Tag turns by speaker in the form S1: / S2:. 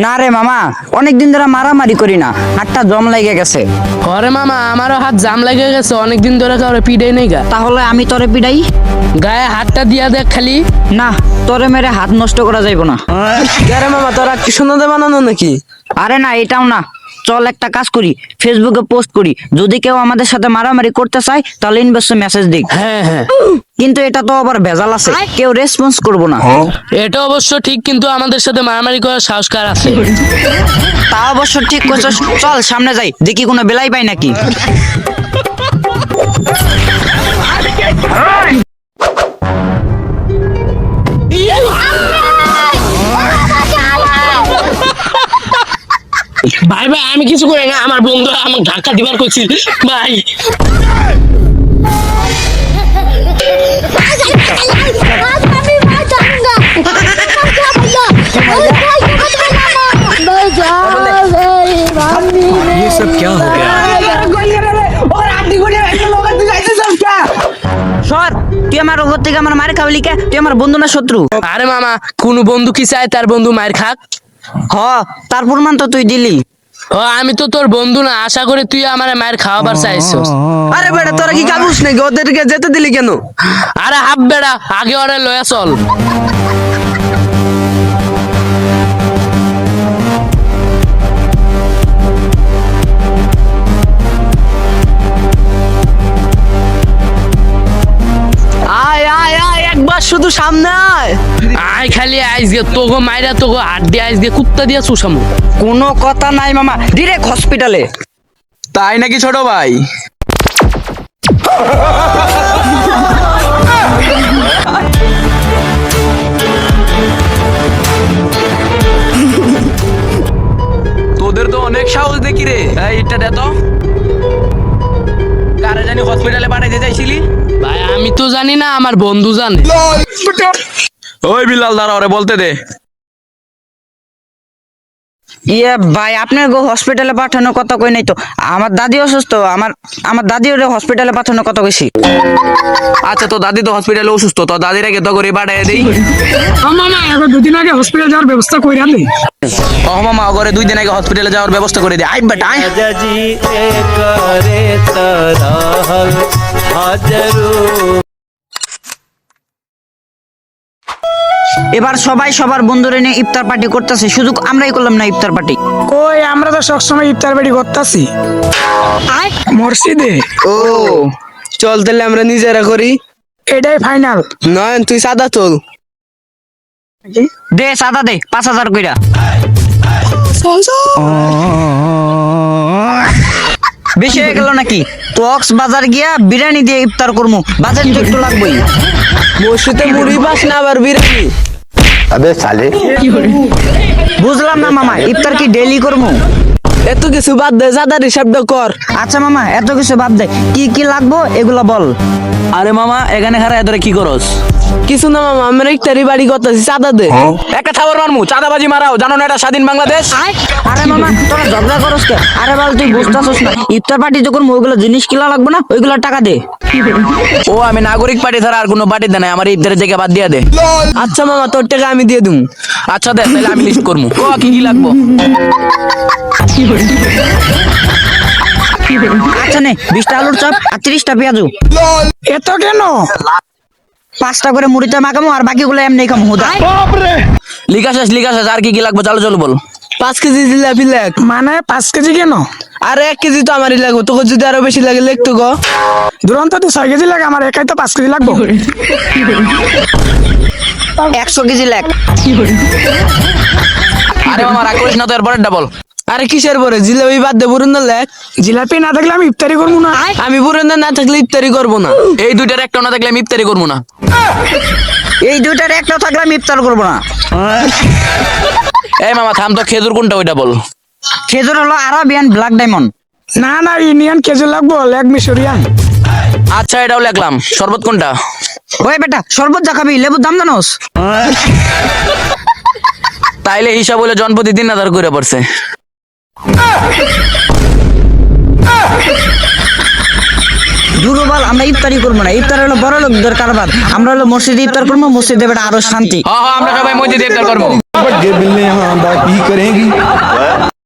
S1: না রে মামা, অনেকদিন ধরে মারামারি করি না, হাতটা জম লেগে গেছে।
S2: আরে মামা, আমারও হাত জাম লেগে গেছে, অনেকদিন ধরে কাউরে পিড়াই নেই গা।
S1: তাহলে আমি তোরে পিড়াই?
S2: গায়ে হাতটা দিয়া দেখ খালি।
S1: না, তোরে মেরে হাত নষ্ট করা যাইব না।
S3: আরে মামা, তোরা কি সোনাতে বানানো নাকি?
S1: আরে না, এটাও না। চল একটা কাজ করি, ফেসবুকে পোস্ট করি, যদি কেউ আমাদের সাথে মারামারি করতে চায় তাহলে ইনবক্সে মেসেজ দিক।
S2: হ্যাঁ হ্যাঁ,
S1: কিন্তু এটা তো আবার ভেজাল আছে, কেউ রেসপন্স করবো না।
S2: এটা অবশ্য ঠিক, কিন্তু আমাদের সাথে মারামারি করার সাহস কার আছে?
S1: তা অবশ্য ঠিক করছস। চল সামনে যাই, দেখি কোনো বেলাই পাই নাকি।
S2: ভাই ভাই, আমি কিছু করি না, আমার বন্ধু আমাকে ধাক্কা দিবার করছিল ভাই।
S4: ये सब क्या हो गया?
S1: সর, তুই আমার ওপর থেকে আমার মার খাওয়ালি কে? তুই আমার বন্ধু না শত্রু?
S2: আরে মামা, কোন বন্ধু কি চায় তার বন্ধু মায়ের খাক?
S1: হ, তার প্রমাণ তো তুই দিলি।
S2: ও, আমি তো তোর বন্ধু না, আশা করি তুই আমার মায়ের খাওয়াবার চাইছস।
S3: আরে বেটা, তোরা কি কাবুস নাকি? ওদেরকে যেতে দিলি কেন?
S2: আরে হাফ বেড়া, আগে ওরে লয়া চল।
S3: আয় আয় আয়, একবার শুধু সামনে আয়।
S2: আয় খালি আইসগে তোগো মাইরা তোগো হাত দিয়ে আইসগে কুত্তা দিয়া চুষামু।
S1: কোনো কথা নাই মামা, ডিরেক্ট হসপিটালে।
S3: তাই নাকি ছোট ভাই? তোদের তো অনেক সাহস দেখি রে। এইটা দে তো, কারে জানি হসপিটালে পাঠাইতে চাইছিলি?
S2: ভাই আমি তো জানি না, আমার বন্ধু জানে।
S3: ওই বিলাল, দাঁড়া, ওরে বলতে দে।
S1: ইয়ে ভাই, আপনার গো হসপিটালে পাঠানোর কথা কই নাই তো। আমার দাদি অসুস্থ, আমার দাদি ওরে হসপিটালে পাঠানোর কথা কইছি।
S3: আচ্ছা, তো দাদি তো হসপিটালে অসুস্থ, তো দাদির আগে তো করে পাঠাই দেই।
S4: মামা, এখন দুদিন আগে হসপিটাল যাওয়ার ব্যবস্থা কইরা দে।
S3: ও মামা, ওরে 2 দিন আগে হসপিটালে যাওয়ার ব্যবস্থা করে দে। আই বেটা আয়।
S5: जी करे तरहल हाजरू
S1: এবার সবাই সবার বন্ধুরে নিয়ে ইফতার পার্টি করতেছে, শুধু আমরাই করলাম না ইফতার পার্টি।
S4: কই, আমরা তো সবসময় ইফতার বাড়ি করতেছি মসজিদে।
S3: ও চল, তাহলে আমরা নিজেরা করি।
S4: এটাই ফাইনাল।
S3: নয়ন, তুই সাদা চল।
S1: দে সাদা দে, 5000 কইরা। বেশি হয়ে গেল নাকি? কক্সবাজার গিয়া বিরিয়ানি দিয়ে ইফতার করবো, বাজেট তো একটু লাগবেই।
S3: মসজিদে মুড়ি পাস না, আবার বিরিয়ানি?
S1: বুঝলাম না মামা, ইফতার কি ডেইলি করবো?
S3: এত কিছু বাদ দে, সাদার হিসাবটা কর।
S1: আচ্ছা মামা, এত কিছু বাদ দে, কি কি লাগবো এগুলো বল।
S3: আরে মামা, এখানে খারা এত কি করস? কিছু না মামা, আমরা ইফতারি বাড়ি করতেছি, চাঁদা দে। একটা থাবর মারমু, চাঁদাবাজি মারাও, জানো না এটা স্বাধীন বাংলাদেশ?
S1: আরে মামা, তোরা ঝগড়া করস কে? আরে বল, তুই বুঝতেছস না, ইফতার পার্টি যখন ওইগুলো জিনিস কিনা লাগবে না, ওইগুলো টাকা দে।
S3: ও, আমি নাগরিক পার্টি ছাড়া আর কোনো পার্টি দেয় না, আমার ইফতারের জায়গা বাদ দিয়া দে। আচ্ছা মামা, তোর টাকা আমি দিয়ে দিম। আচ্ছা দে, তাহলে আমি লিস্ট করবো। ও, কি কি লাগবো?
S1: আচ্ছা নে, 20টা আলুর চপ আর 30টা পেঁয়াজু।
S4: এত কেন?
S1: 5টা করে মুড়িতে মাখামো আর বাকিগুলো এমনি খামো। হুদা
S3: লিখা শেষ, আর কি কি লাগবে? চলো চলো বল। 5 কেজি জিলাপি লেখ।
S4: মানে 5 কেজি কেন?
S3: আরে 1 কেজি তো আমারই লাগবে, তোকে যদি আরো বেশি লাগে লেখ তো গো।
S4: দুরন্ত তো 6 কেজি লাগে, আমার একাই তো 5 কেজি লাগবে।
S1: 100 কেজি লেখ।
S3: আরে মামা, রাগ করিস না তো, এরপরে ডাবল। আরে কিসের পরে? জিলাপি বাদ দে, বুরুন্দা লেখ।
S4: জিলাপি না থাকলে আমি ইফতারি করবো না।
S3: আমি বুরুন্দা না থাকলে ইফতারি করবো না। এই দুইটার একটা না থাকলে আমি ইফতারি করবো না।
S1: এই দুইটার একটা থাকলে আমি ইফতার করবো না।
S3: এই মামা থাম তো, খেজুর কোনটা ওইটা বল।
S1: খেজুর হলো আরাবিয়ান ব্ল্যাক ডায়মন্ড।
S4: না না, ইন্ডিয়ান কেজি লাগবো, লেগ মিশরিয়ান।
S3: আচ্ছা, এটাও লেখলাম। শরবত কোনটা?
S1: ওই বেটা, শরবত যা খাবি, লেবুর দাম জানোস?
S3: তাইলে হিসাব হলে জনপ্রতি 3000 করে পড়ছে।
S1: দুর্বল, আমরা ইফতারি করবো না, ইফতার হলো বড় লোকদের কারবার। আমরা হলো মসজিদে ইফতার করবো, মসজিদে বেটা আরো শান্তি।
S3: হ্যাঁ, আমরা সবাই মসজিদে ইফতার করবো।
S6: ਵੱਡੇ ਬਿੱਲੇ ਹਾਂ ਦਾ ही करेंगी